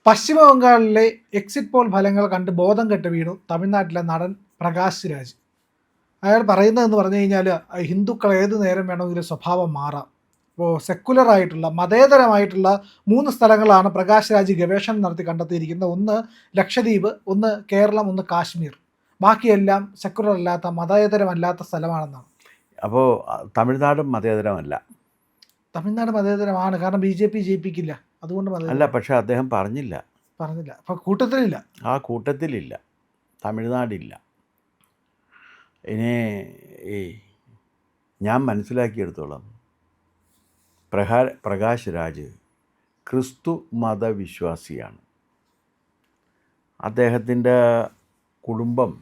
പശ്ചിമ ബംഗാളിലെ exit poll ഫലങ്ങൾ കണ്ട് ബോധം കെട്ട് വീണു തമിഴ്നാട്ടിലെ നടൻ പ്രകാശ് രാജ്. അയാൾ പറയുന്നതെന്ന് പറഞ്ഞു കഴിഞ്ഞാൽ ഹിന്ദുക്കൾ ഏത് നേരം വേണമെങ്കിലും സ്വഭാവം മാറാം. ഇപ്പോൾ സെക്കുലറായിട്ടുള്ള മതേതരമായിട്ടുള്ള 3 സ്ഥലങ്ങളാണ് പ്രകാശ് രാജ് ഗവേഷണം നടത്തി കണ്ടെത്തിയിരിക്കുന്നത്. ഒന്ന് ലക്ഷദ്വീപ്, ഒന്ന് കേരളം, ഒന്ന് കാശ്മീർ. ബാക്കിയെല്ലാം സെക്കുലർ അല്ലാത്ത മതേതരമല്ലാത്ത സ്ഥലമാണെന്നാണ്. അപ്പോൾ തമിഴ്നാടും മതേതരമല്ല. തമിഴ്നാട് മതേതരമാണ്, കാരണം BJP ജയിപ്പിക്കില്ല, അതുകൊണ്ട് അല്ല, മതേതരം പക്ഷെ അദ്ദേഹം പറഞ്ഞില്ല. പറഞ്ഞില്ല. അപ്പോൾ കൂട്ടത്തിലില്ല. ആ കൂട്ടത്തിലില്ല, തമിഴ്നാടില്ല. ഇനി ഈ ഞാൻ മനസ്സിലാക്കിയെടുത്തോളം പ്രകാശ് രാജ് ക്രിസ്തു മതവിശ്വാസിയാണ്. അദ്ദേഹത്തിൻ്റെ കുടുംബം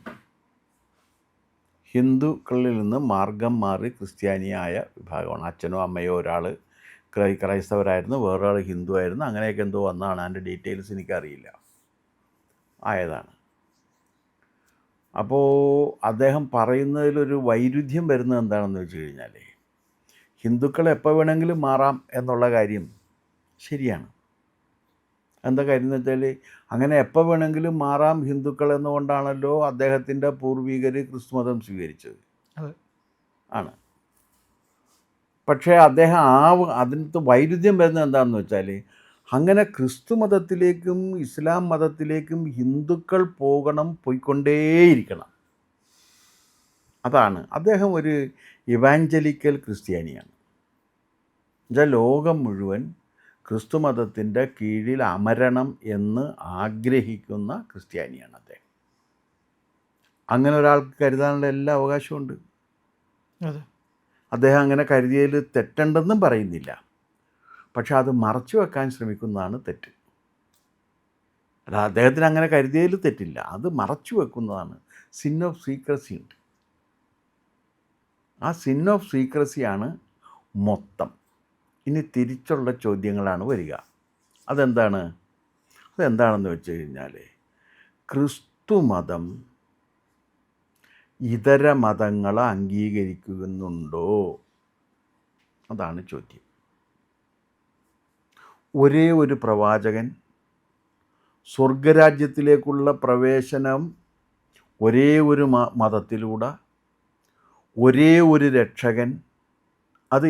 ഹിന്ദുക്കളിൽ നിന്ന് മാർഗം മാറി ക്രിസ്ത്യാനിയായ വിഭാഗമാണ്. അച്ഛനോ അമ്മയോ ഒരാൾ ക്രൈസ്തവരായിരുന്നു, വേറൊരാൾ ഹിന്ദു ആയിരുന്നു. അങ്ങനെയൊക്കെ എന്തോ വന്നാണ്. അതിൻ്റെ ഡീറ്റെയിൽസ് എനിക്കറിയില്ല, ആയതാണ്. അപ്പോൾ അദ്ദേഹം പറയുന്നതിലൊരു വൈരുദ്ധ്യം വരുന്നത് എന്താണെന്ന് വെച്ച് കഴിഞ്ഞാൽ, ഹിന്ദുക്കൾ എപ്പോൾ വേണമെങ്കിലും മാറാം എന്നുള്ള കാര്യം ശരിയാണ്. എന്താ കാര്യം എന്ന് വെച്ചാൽ, അങ്ങനെ എപ്പോൾ വേണമെങ്കിലും മാറാം ഹിന്ദുക്കൾ എന്നുകൊണ്ടാണല്ലോ അദ്ദേഹത്തിൻ്റെ പൂർവികർ ക്രിസ്തുമതം സ്വീകരിച്ചത്. ആണ്. പക്ഷേ അദ്ദേഹം അതിനകത്ത് വൈരുദ്ധ്യം വരുന്നത് എന്താണെന്ന് വെച്ചാൽ, അങ്ങനെ ക്രിസ്തു മതത്തിലേക്കും ഇസ്ലാം മതത്തിലേക്കും ഹിന്ദുക്കൾ പോയിക്കൊണ്ടേയിരിക്കണം. അതാണ്. അദ്ദേഹം ഒരു ഇവാഞ്ചലിക്കൽ ക്രിസ്ത്യാനിയാണ്. എന്നുവെച്ചാൽ ലോകം മുഴുവൻ ക്രിസ്തു മതത്തിൻ്റെ കീഴിൽ അമരണം എന്ന് ആഗ്രഹിക്കുന്ന ക്രിസ്ത്യാനിയാണ് അദ്ദേഹം. അങ്ങനെ ഒരാൾക്ക് കരുതാനുള്ള എല്ലാ അവകാശമുണ്ട്. അദ്ദേഹം അങ്ങനെ കരുതിയതിൽ തെറ്റുണ്ടെന്നും പറയുന്നില്ല. പക്ഷെ അത് മറച്ചു വെക്കാൻ ശ്രമിക്കുന്നതാണ് തെറ്റ്. അല്ല, അദ്ദേഹത്തിന് അങ്ങനെ കരുതിയതിൽ തെറ്റില്ല, അത് മറച്ചു വെക്കുന്നതാണ്. സിൻ ഓഫ് സീക്രസി ഉണ്ട്. ആ സിൻ ഓഫ് സീക്രസിയാണ് മൊത്തം. ഇനി തിരിച്ചുള്ള ചോദ്യങ്ങളാണ് വരിക. അതെന്താണെന്ന് വെച്ച് കഴിഞ്ഞാൽ, ക്രിസ്തു മതം ഇതര മതങ്ങളെ അംഗീകരിക്കുന്നുണ്ടോ? അതാണ് ചോദ്യം. ഒരേ ഒരു പ്രവാചകൻ, സ്വർഗരാജ്യത്തിലേക്കുള്ള പ്രവേശനം ഒരേ ഒരു മതത്തിലൂടെ, ഒരേ ഒരു രക്ഷകൻ, അത്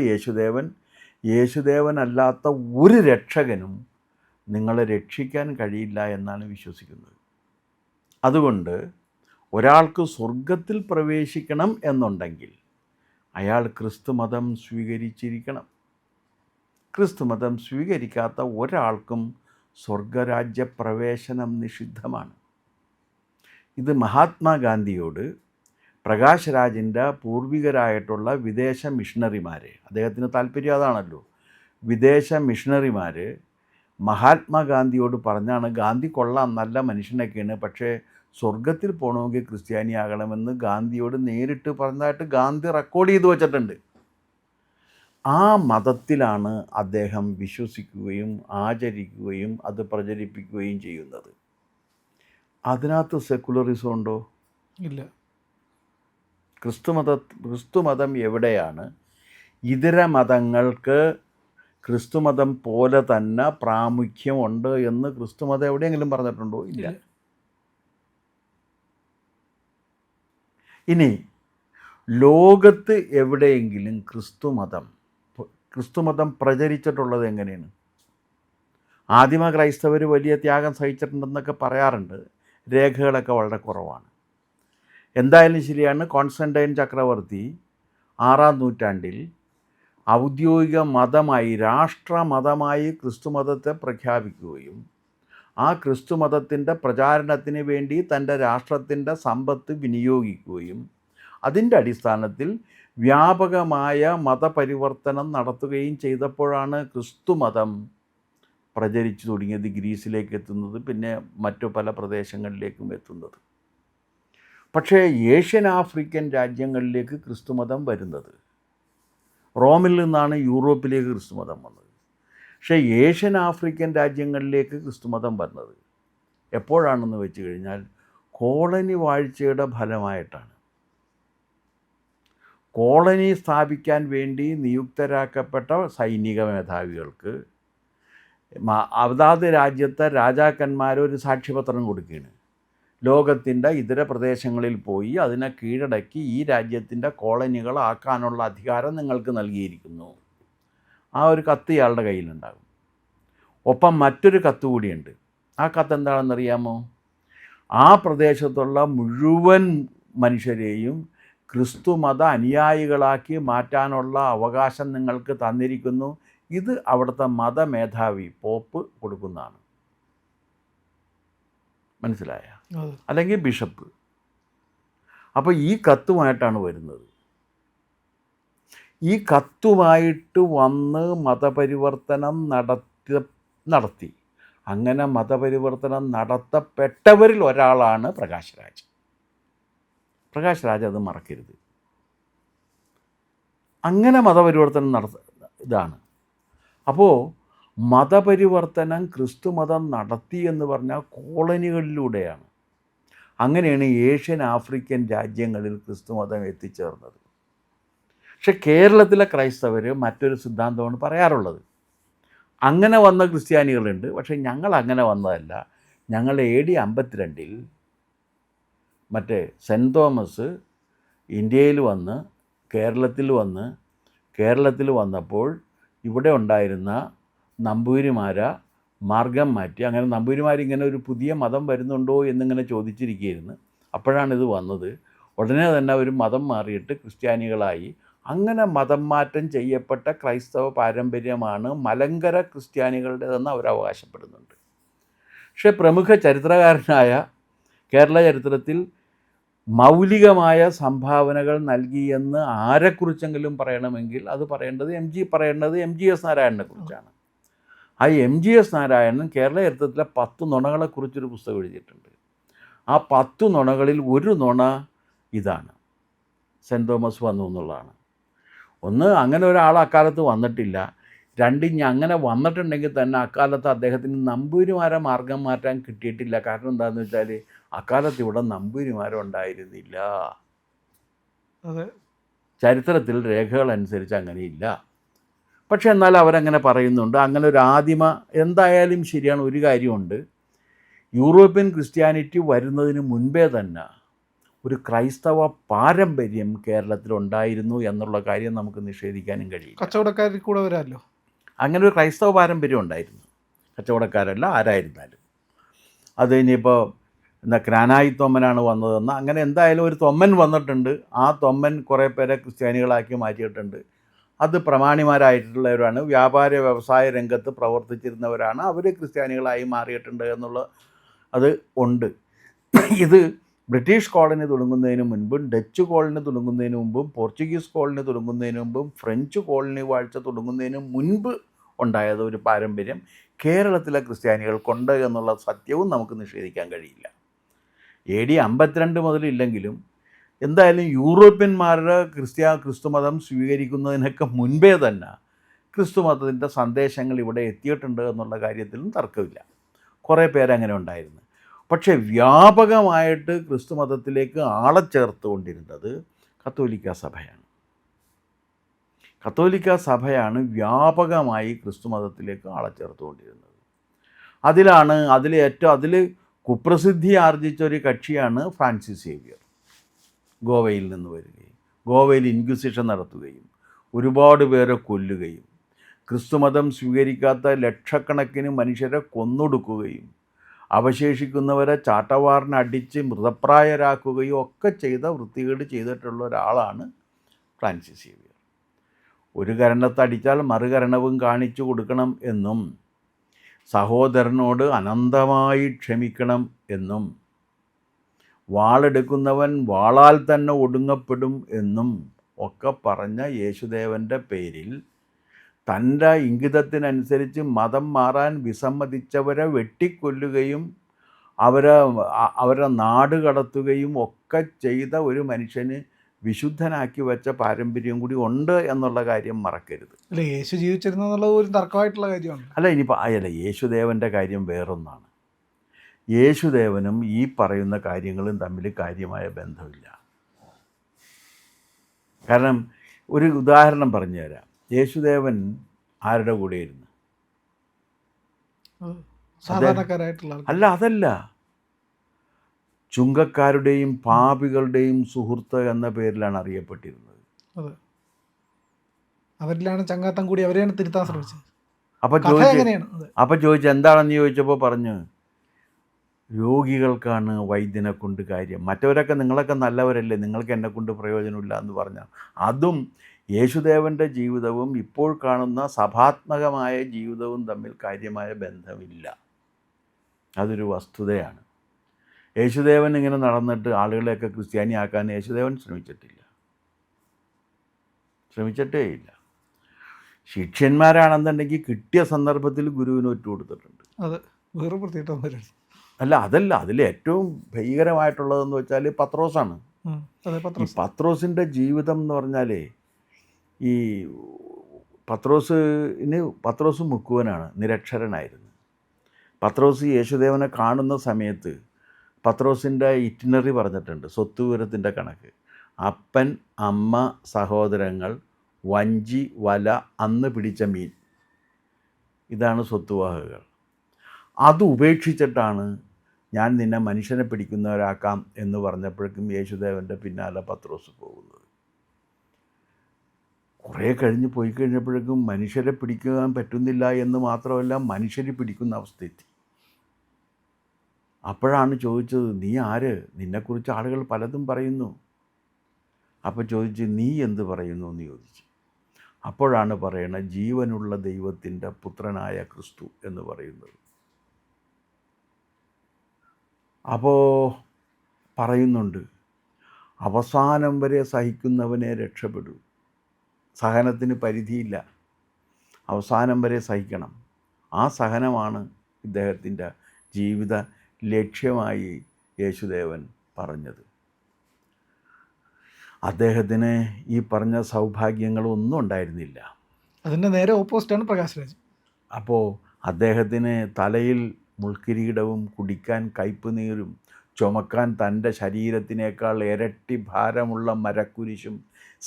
യേശുദേവനല്ലാത്ത ഒരു രക്ഷകനും നിങ്ങളെ രക്ഷിക്കാൻ കഴിയില്ല എന്നാണ് വിശ്വസിക്കുന്നത്. അതുകൊണ്ട് ഒരാൾക്ക് സ്വർഗത്തിൽ പ്രവേശിക്കണം എന്നുണ്ടെങ്കിൽ അയാൾ ക്രിസ്തുമതം സ്വീകരിച്ചിരിക്കണം. ക്രിസ്തുമതം സ്വീകരിക്കാത്ത ഒരാൾക്കും സ്വർഗരാജ്യ പ്രവേശനം നിഷിദ്ധമാണ്. ഇത് മഹാത്മാഗാന്ധിയോട് പ്രകാശ് രാജിൻ്റെ പൂർവികരായിട്ടുള്ള വിദേശ മിഷണറിമാർ, അദ്ദേഹത്തിന് താല്പര്യം അതാണല്ലോ, വിദേശ മിഷണറിമാർ മഹാത്മാഗാന്ധിയോട് പറഞ്ഞാണ്, ഗാന്ധി കൊള്ളാം, നല്ല മനുഷ്യനൊക്കെയാണ്, പക്ഷേ സ്വർഗത്തിൽ പോകണമെങ്കിൽ ക്രിസ്ത്യാനിയാകണമെന്ന് ഗാന്ധിയോട് നേരിട്ട് പറഞ്ഞതായിട്ട് ഗാന്ധി റെക്കോർഡ് ചെയ്ത് വച്ചിട്ടുണ്ട്. ആ മതത്തിലാണ് അദ്ദേഹം വിശ്വസിക്കുകയും ആചരിക്കുകയും അത് പ്രചരിപ്പിക്കുകയും ചെയ്യുന്നത്. അതിനകത്ത് സെക്കുലറിസം ഉണ്ടോ? ഇല്ല. ക്രിസ്തുമതം എവിടെയാണ് ഇതര മതങ്ങൾക്ക് ക്രിസ്തുമതം പോലെ തന്നെ പ്രാമുഖ്യമുണ്ട് എന്ന് ക്രിസ്തുമതം എവിടെയെങ്കിലും പറഞ്ഞിട്ടുണ്ടോ? ഇല്ല. ഇനി ലോകത്ത് എവിടെയെങ്കിലും ക്രിസ്തുമതം പ്രചരിച്ചിട്ടുള്ളത് എങ്ങനെയാണ്? ആദിമ ക്രൈസ്തവർ വലിയ ത്യാഗം സഹിച്ചിട്ടുണ്ടെന്നൊക്കെ പറയാറുണ്ട്. രേഖകളൊക്കെ വളരെ കുറവാണ്. എന്തായാലും ശരിയാണ്, കോൺസ്റ്റന്റൈൻ ചക്രവർത്തി 6-ാം നൂറ്റാണ്ടിൽ ഔദ്യോഗിക മതമായി, രാഷ്ട്രമതമായി ക്രിസ്തുമതത്തെ പ്രഖ്യാപിക്കുകയും ആ ക്രിസ്തുമതത്തിൻ്റെ പ്രചാരണത്തിന് വേണ്ടി തൻ്റെ രാഷ്ട്രത്തിൻ്റെ സമ്പത്ത് വിനിയോഗിക്കുകയും അതിൻ്റെ അടിസ്ഥാനത്തിൽ വ്യാപകമായ മതപരിവർത്തനം നടത്തുകയും ചെയ്തപ്പോഴാണ് ക്രിസ്തുമതം പ്രചരിച്ചു തുടങ്ങിയത്, ഗ്രീസിലേക്ക് എത്തുന്നത്, പിന്നെ മറ്റു പല പ്രദേശങ്ങളിലേക്കും എത്തുന്നത്. പക്ഷേ ഏഷ്യൻ ആഫ്രിക്കൻ രാജ്യങ്ങളിലേക്ക് ക്രിസ്തുമതം വരുന്നത്, റോമിൽ നിന്നാണ് യൂറോപ്പിലേക്ക് ക്രിസ്തുമതം വന്നത്. പക്ഷേ ഏഷ്യൻ ആഫ്രിക്കൻ രാജ്യങ്ങളിലേക്ക് ക്രിസ്തുമതം വന്നത് എപ്പോഴാണെന്ന് വെച്ച് കഴിഞ്ഞാൽ കോളനി വാഴ്ചയുടെ ഫലമായിട്ടാണ്. കോളനി സ്ഥാപിക്കാൻ വേണ്ടി നിയുക്തരാക്കപ്പെട്ട സൈനിക മേധാവികൾക്ക് അതാത് രാജ്യത്തെ രാജാക്കന്മാരൊരു സാക്ഷ്യപത്രം കൊടുക്കുകയാണ്. ലോകത്തിൻ്റെ ഇതര പ്രദേശങ്ങളിൽ പോയി അതിനെ കീഴടക്കി ഈ രാജ്യത്തിൻ്റെ കോളനികളാക്കാനുള്ള അധികാരം നിങ്ങൾക്ക് നൽകിയിരിക്കുന്നു. ആ ഒരു കത്ത് ഇയാളുടെ കയ്യിലുണ്ടാകും. ഒപ്പം മറ്റൊരു കത്ത് കൂടിയുണ്ട്. ആ കത്ത് എന്താണെന്നറിയാമോ? ആ പ്രദേശത്തുള്ള മുഴുവൻ മനുഷ്യരെയും ക്രിസ്തുമത അനുയായികളാക്കി മാറ്റാനുള്ള അവകാശം നിങ്ങൾക്ക് തന്നിരിക്കുന്നു. ഇത് അവിടുത്തെ മതമേധാവി പോപ്പ് കൊടുക്കുന്നതാണ്. മനസ്സിലായ? അല്ലെങ്കിൽ ബിഷപ്പ്. അപ്പോൾ ഈ കത്തുമായിട്ടാണ് വരുന്നത്. ഈ കത്തുമായിട്ട് വന്ന് മതപരിവർത്തനം നടത്തി. അങ്ങനെ മതപരിവർത്തനം നടത്തപ്പെട്ടവരിൽ ഒരാളാണ് പ്രകാശ് രാജ്. പ്രകാശ് രാജ് അത് മറക്കരുത്. അങ്ങനെ മതപരിവർത്തനം ഇതാണ്. അപ്പോൾ മതപരിവർത്തനം ക്രിസ്തുമതം നടത്തി എന്ന് പറഞ്ഞാൽ കോളനികളിലൂടെയാണ്. അങ്ങനെയാണ് ഏഷ്യൻ ആഫ്രിക്കൻ രാജ്യങ്ങളിൽ ക്രിസ്തുമതം എത്തിച്ചേർന്നത്. പക്ഷെ കേരളത്തിലെ ക്രൈസ്തവർ മറ്റൊരു സിദ്ധാന്തമാണ് പറയാറുള്ളത്. അങ്ങനെ വന്ന ക്രിസ്ത്യാനികളുണ്ട്, പക്ഷേ ഞങ്ങൾ അങ്ങനെ വന്നതല്ല. ഞങ്ങൾ AD 52 മറ്റേ സെൻറ്റ് തോമസ് ഇന്ത്യയിൽ വന്ന് കേരളത്തിൽ വന്നപ്പോൾ ഇവിടെ ഉണ്ടായിരുന്ന നമ്പൂതിരിമാരെ മാർഗം മാറ്റി. അങ്ങനെ നമ്പൂതിരിമാരിങ്ങനെ ഒരു പുതിയ മതം വരുന്നുണ്ടോ എന്നിങ്ങനെ ചോദിച്ചിരിക്കുകയായിരുന്നു. അപ്പോഴാണിത് വന്നത്. ഉടനെ തന്നെ ഒരു മതം മാറിയിട്ട് ക്രിസ്ത്യാനികളായി. അങ്ങനെ മതം മാറ്റം ചെയ്യപ്പെട്ട ക്രൈസ്തവ പാരമ്പര്യമാണ് മലങ്കര ക്രിസ്ത്യാനികളുടേതെന്ന് അവർ അവകാശപ്പെടുന്നുണ്ട്. പക്ഷേ പ്രമുഖ ചരിത്രകാരനായ കേരള ചരിത്രത്തിൽ മൗലികമായ സംഭാവനകൾ നൽകിയെന്ന് ആരെക്കുറിച്ചെങ്കിലും പറയണമെങ്കിൽ അത് പറയേണ്ടത് MGS നാരായണനെ കുറിച്ചാണ്. ആ MGS നാരായണൻ കേരള ചരിത്രത്തിലെ 10 നുണകളെക്കുറിച്ചൊരു പുസ്തകം എഴുതിയിട്ടുണ്ട്. ആ 10 നുണകളിൽ ഒരു നുണ ഇതാണ്: സെൻറ്റ് തോമസ് വന്നു എന്നുള്ളതാണ്. ഒന്ന്, അങ്ങനെ ഒരാൾ അക്കാലത്ത് വന്നിട്ടില്ല. രണ്ട്, ഇനി അങ്ങനെ വന്നിട്ടുണ്ടെങ്കിൽ തന്നെ അക്കാലത്ത് അദ്ദേഹത്തിന് നമ്പൂതിരിമാരെ മാർഗം മാറ്റാൻ കിട്ടിയിട്ടില്ല. കാരണം എന്താണെന്ന് വെച്ചാൽ അക്കാലത്ത് ഇവിടെ നമ്പൂതിരിമാരുണ്ടായിരുന്നില്ല. ചരിത്രത്തിൽ രേഖകൾ അനുസരിച്ച് അങ്ങനെയില്ല. പക്ഷെ എന്നാൽ അവരങ്ങനെ പറയുന്നുണ്ട്. അങ്ങനെ ഒരു ആദിമ, എന്തായാലും ശരിയാണ്. ഒരു കാര്യമുണ്ട്, യൂറോപ്യൻ ക്രിസ്ത്യാനിറ്റി വരുന്നതിന് മുൻപേ തന്നെ ഒരു ക്രൈസ്തവ പാരമ്പര്യം കേരളത്തിലുണ്ടായിരുന്നു എന്നുള്ള കാര്യം നമുക്ക് നിഷേധിക്കാനും കഴിയും. കച്ചവടക്കാരിൽ കൂടെ വരാമല്ലോ. അങ്ങനെ ഒരു ക്രൈസ്തവ പാരമ്പര്യം ഉണ്ടായിരുന്നു. കച്ചവടക്കാരല്ല, ആരായിരുന്നാലും. അത് ഇനിയിപ്പോൾ ക്രാനായി തൊമ്മനാണ് വന്നതെന്ന്, അങ്ങനെ എന്തായാലും ഒരു തൊമ്മൻ വന്നിട്ടുണ്ട്. ആ തൊമ്മൻ കുറേ പേരെ ക്രിസ്ത്യാനികളാക്കി മാറ്റിയിട്ടുണ്ട്. അത് പ്രമാണിമാരായിട്ടുള്ളവരാണ്, വ്യാപാര വ്യവസായ രംഗത്ത് പ്രവർത്തിച്ചിരുന്നവരാണ്. അവർ ക്രിസ്ത്യാനികളായി മാറിയിട്ടുണ്ട് എന്നുള്ള അത് ഉണ്ട്. ഇത് ബ്രിട്ടീഷ് കോളനി തുടങ്ങുന്നതിന് മുൻപും, ഡച്ച് കോളനി തുടങ്ങുന്നതിന് മുമ്പും, പോർച്ചുഗീസ് കോളനി തുടങ്ങുന്നതിന് മുമ്പും, ഫ്രഞ്ച് കോളനി വാഴ്ച തുടങ്ങുന്നതിന് മുൻപ് ഉണ്ടായത് ഒരു പാരമ്പര്യം കേരളത്തിലെ ക്രിസ്ത്യാനികൾക്കുണ്ട് എന്നുള്ള സത്യവും നമുക്ക് നിഷേധിക്കാൻ കഴിയില്ല. AD 52 മുതലില്ലെങ്കിലും എന്തായാലും യൂറോപ്യന്മാരുടെ ക്രിസ്തുമതം സ്വീകരിക്കുന്നതിനൊക്കെ മുൻപേ തന്നെ ക്രിസ്തുമതത്തിൻ്റെ സന്ദേശങ്ങൾ ഇവിടെ എത്തിയിട്ടുണ്ട് എന്നുള്ള കാര്യത്തിലും തർക്കമില്ല. കുറേ പേരങ്ങനെ ഉണ്ടായിരുന്നു. പക്ഷേ വ്യാപകമായിട്ട് ക്രിസ്തുമതത്തിലേക്ക് ആളെ ചേർത്തുകൊണ്ടിരുന്നത് കത്തോലിക്ക സഭയാണ്. കത്തോലിക്ക സഭയാണ് വ്യാപകമായി ക്രിസ്തുമതത്തിലേക്ക് ആളെ ചേർത്തുകൊണ്ടിരുന്നത്. അതിൽ കുപ്രസിദ്ധി ആർജിച്ച ഒരു കക്ഷിയാണ് ഫ്രാൻസിസ് സേവ്യർ. ഗോവയിൽ നിന്ന് വരികയും ഗോവയിൽ ഇൻക്വിസിഷൻ നടത്തുകയും ഒരുപാട് പേരെ കൊല്ലുകയും ക്രിസ്തുമതം സ്വീകരിക്കാത്ത ലക്ഷക്കണക്കിന് മനുഷ്യരെ കൊന്നൊടുക്കുകയും അവശേഷിക്കുന്നവരെ ചാട്ടവാറിനടിച്ച് മൃതപ്രായരാക്കുകയും ഒക്കെ ചെയ്ത വൃത്തികേട് ചെയ്തിട്ടുള്ള ഒരാളാണ് ഫ്രാൻസിസ് സേവ്യർ. ഒരു കരണത്തടിച്ചാൽ മറുകരണവും കാണിച്ചു കൊടുക്കണം എന്നും സഹോദരനോട് അനന്തമായി ക്ഷമിക്കണം എന്നും വാളെടുക്കുന്നവൻ വാളാൽ തന്നെ ഒടുങ്ങപ്പെടും എന്നും ഒക്കെ പറഞ്ഞ യേശുദേവൻ്റെ പേരിൽ തൻ്റെ ഇംഗിതത്തിനനുസരിച്ച് മതം മാറാൻ വിസമ്മതിച്ചവരെ വെട്ടിക്കൊല്ലുകയും അവരെ നാട് കടത്തുകയും ഒക്കെ ചെയ്ത ഒരു മനുഷ്യന് വിശുദ്ധനാക്കി വെച്ച പാരമ്പര്യം കൂടി ഉണ്ട് എന്നുള്ള കാര്യം മറക്കരുത്. അല്ല, യേശു ജീവിച്ചിരുന്നെന്നുള്ളത് ഒരു തർക്കമായിട്ടുള്ള കാര്യമാണ്. അല്ല, യേശുദേവൻ്റെ കാര്യം വേറൊന്നാണ്. യേശുദേവനും ഈ പറയുന്ന കാര്യങ്ങളും തമ്മിൽ കാര്യമായ ബന്ധമില്ല. കാരണം ഒരു ഉദാഹരണം പറഞ്ഞു തരാം. യേശുദേവൻ ആരുടെ കൂടെ ഇരുന്ന്? സാധാരണക്കാരായിട്ടുള്ള ആൾക്കാർ. അല്ല, അതല്ല, ചുങ്കക്കാരുടെയും പാപികളുടെയും സുഹൃത്ത് എന്ന പേരിലാണ് അറിയപ്പെട്ടിരുന്നത്. അതെ, അവരിലാണ് ചങ്ങാത്തം കൂടി, അവരെയാണ് തിരുത്താൻ ശ്രമിച്ചത്. അപ്പം കഥ ചോദിച്ച് എങ്ങനെയാണ്? അതെ, ചോദിച്ചു എന്താണെന്ന് ചോദിച്ചപ്പോൾ പറഞ്ഞു, രോഗികൾക്കാണ് വൈദ്യനെ കൊണ്ട് കാര്യം, മറ്റവരൊക്കെ നിങ്ങളൊക്കെ നല്ലവരല്ലേ, നിങ്ങൾക്ക് എന്നെ കൊണ്ട് പ്രയോജനമില്ല എന്ന് പറഞ്ഞാൽ, അതും യേശുദേവൻ്റെ ജീവിതവും ഇപ്പോൾ കാണുന്ന സഭാത്മകമായ ജീവിതവും തമ്മിൽ കാര്യമായ ബന്ധമില്ല. അതൊരു വസ്തുതയാണ്. യേശുദേവൻ ഇങ്ങനെ നടന്നിട്ട് ആളുകളെയൊക്കെ ക്രിസ്ത്യാനിയാക്കാൻ യേശുദേവൻ ശ്രമിച്ചിട്ടേയില്ല. ശിഷ്യന്മാരാണെന്നുണ്ടെങ്കിൽ കിട്ടിയ സന്ദർഭത്തിൽ ഗുരുവിന് ഒറ്റ കൊടുത്തിട്ടുണ്ട്. അത് വേറെ പ്രത്യേകത. അല്ല, അതല്ല, അതിൽ ഏറ്റവും ഭീകരമായിട്ടുള്ളതെന്ന് വെച്ചാൽ പത്രോസാണ്. ഈ പത്രോസിൻ്റെ ജീവിതം എന്ന് പറഞ്ഞാൽ, ഈ പത്രോസ് മുക്കുവനാണ്, നിരക്ഷരനായിരുന്നു. പത്രോസ് യേശുദേവനെ കാണുന്ന സമയത്ത് പത്രോസിൻ്റെ ഇറ്റിനറി പറഞ്ഞിട്ടുണ്ട്, സ്വത്തുവിവരത്തിൻ്റെ കണക്ക്: അപ്പൻ, അമ്മ, സഹോദരങ്ങൾ, വഞ്ചി, വല, അന്ന് പിടിച്ച മീൻ, ഇതാണ് സ്വത്തുവകകൾ. അത് ഉപേക്ഷിച്ചിട്ടാണ് ഞാൻ നിന്നെ മനുഷ്യനെ പിടിക്കുന്നവരാക്കാം എന്ന് പറഞ്ഞപ്പോഴേക്കും യേശുദേവൻ്റെ പിന്നാലെ പത്രോസ് പോകുന്നത്. കുറേ പോയി കഴിഞ്ഞപ്പോഴേക്കും മനുഷ്യരെ പിടിക്കാൻ പറ്റുന്നില്ല എന്ന് മാത്രമല്ല, മനുഷ്യരെ പിടിക്കുന്ന അവസ്ഥയെത്തി. അപ്പോഴാണ് ചോദിച്ചത്, നീ ആര്? നിന്നെക്കുറിച്ച് ആളുകൾ പലതും പറയുന്നു. അപ്പോൾ ചോദിച്ച്, നീ എന്ത് പറയുന്നു എന്ന് ചോദിച്ചു. അപ്പോഴാണ് പറയണത്, ജീവനുള്ള ദൈവത്തിൻ്റെ പുത്രനായ ക്രിസ്തു എന്ന് പറയുന്നത്. അപ്പോൾ പറയുന്നുണ്ട്, അവസാനം വരെ സഹിക്കുന്നവനെ രക്ഷപ്പെടൂ. സഹനത്തിന് പരിധിയില്ല, അവസാനം വരെ സഹിക്കണം. ആ സഹനമാണ് ഇദ്ദേഹത്തിൻ്റെ ജീവിത ലക്ഷ്യമായി യേശുദേവൻ പറഞ്ഞത്. അദ്ദേഹത്തിന് ഈ പറഞ്ഞ സൗഭാഗ്യങ്ങളൊന്നും ഉണ്ടായിരുന്നില്ല. അതിൻ്റെ നേരെ ഓപ്പോസിറ്റാണ് പ്രകാശ് രാജ്. അപ്പോൾ അദ്ദേഹത്തിന് തലയിൽ മുൾക്കിരീടവും കുടിക്കാൻ കയ്പുനീരും ചുമക്കാൻ തൻ്റെ ശരീരത്തിനേക്കാൾ ഇരട്ടി ഭാരമുള്ള മരക്കുരിശും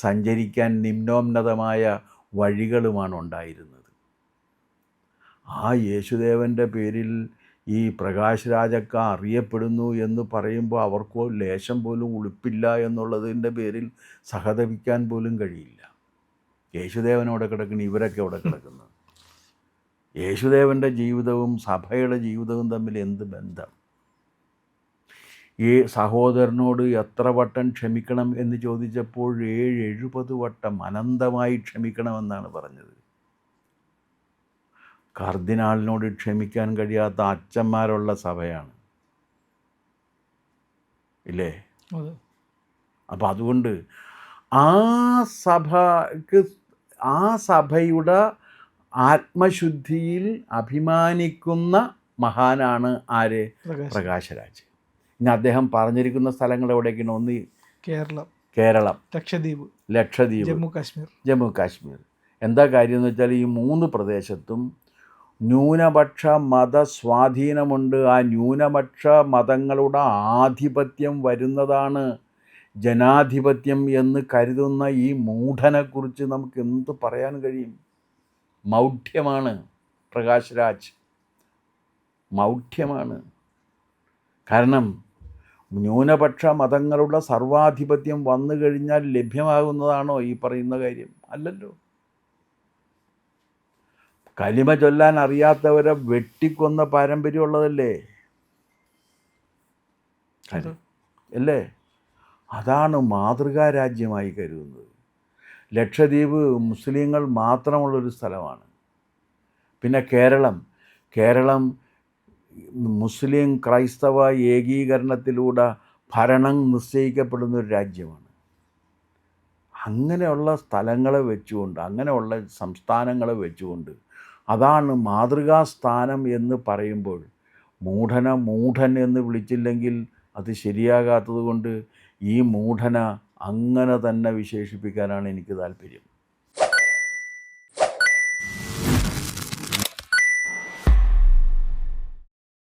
സഞ്ചരിക്കാൻ നിമ്നോന്നതമായ വഴികളുമാണ് ഉണ്ടായിരുന്നത്. ആ യേശുദേവൻ്റെ പേരിൽ ഈ പ്രകാശ് രാജക്ക അറിയപ്പെടുന്നു എന്ന് പറയുമ്പോൾ അവർക്കോ ലേശം പോലും ഉളുപ്പില്ല എന്നുള്ളതിൻ്റെ പേരിൽ സഹതപിക്കാൻ പോലും കഴിയില്ല. യേശുദേവനോടെ കിടക്കുന്ന ഇവരൊക്കെ അവിടെ കിടക്കുന്നത്. യേശുദേവൻ്റെ ജീവിതവും സഭയുടെ ജീവിതവും തമ്മിൽ എന്ത് ബന്ധം? ഈ സഹോദരനോട് എത്ര വട്ടം ക്ഷമിക്കണം എന്ന് ചോദിച്ചപ്പോൾ 70 വട്ടം അനന്തമായി ക്ഷമിക്കണമെന്നാണ് പറഞ്ഞത്. കർദിനാളിനോട് ക്ഷമിക്കാൻ കഴിയാത്ത അച്ഛന്മാരുള്ള സഭയാണ്, ഇല്ലേ? അപ്പം അതുകൊണ്ട് ആ സഭയുടെ ആത്മശുദ്ധിയിൽ അഭിമാനിക്കുന്ന മഹാനാണ് ആര്? പ്രകാശരാജ്. ഇനി അദ്ദേഹം പറഞ്ഞിരിക്കുന്ന സ്ഥലങ്ങൾ എവിടേക്കാണ്? ഒന്ന് കേരളം, ലക്ഷദ്വീപ്, ജമ്മു കാശ്മീർ. എന്താ കാര്യം എന്ന് വെച്ചാൽ, ഈ 3 പ്രദേശത്തും ന്യൂനപക്ഷ മതസ്വാധീനമുണ്ട്. ആ ന്യൂനപക്ഷ മതങ്ങളുടെ ആധിപത്യം വരുന്നതാണ് ജനാധിപത്യം എന്ന് കരുതുന്ന ഈ മൂഢനെക്കുറിച്ച് നമുക്ക് എന്ത് പറയാൻ കഴിയും? മൗഢ്യമാണ് പ്രകാശ് രാജ്, മൗഢ്യമാണ്. കാരണം ന്യൂനപക്ഷ മതങ്ങളുടെ സർവാധിപത്യം വന്നു കഴിഞ്ഞാൽ ലഭ്യമാകുന്നതാണോ ഈ പറയുന്ന കാര്യം? അല്ലല്ലോ. കലിമ ചൊല്ലാൻ അറിയാത്തവരെ വെട്ടിക്കൊന്ന പാരമ്പര്യമുള്ളതല്ലേ അല്ലേ? അതാണ് മാതൃകാ രാജ്യമായി കരുതുന്നത്. ലക്ഷദ്വീപ് മുസ്ലിങ്ങൾ മാത്രമുള്ളൊരു സ്ഥലമാണ്. പിന്നെ കേരളം മുസ്ലിം ക്രൈസ്തവ ഏകീകരണത്തിലൂടെ ഭരണം നിശ്ചയിക്കപ്പെടുന്നൊരു രാജ്യമാണ്. അങ്ങനെയുള്ള സ്ഥലങ്ങളെ വെച്ചുകൊണ്ട്, അങ്ങനെയുള്ള സംസ്ഥാനങ്ങളെ വെച്ചുകൊണ്ട്, അതാണ് മാതൃകാസ്ഥാനം എന്ന് പറയുമ്പോൾ മൂഢൻ എന്ന് വിളിച്ചില്ലെങ്കിൽ അത് ശരിയാകാത്തത് കൊണ്ട് ഈ മൂഢന അങ്ങനെ തന്നെ വിശേഷിപ്പിക്കാനാണ് എനിക്ക് താല്പര്യം.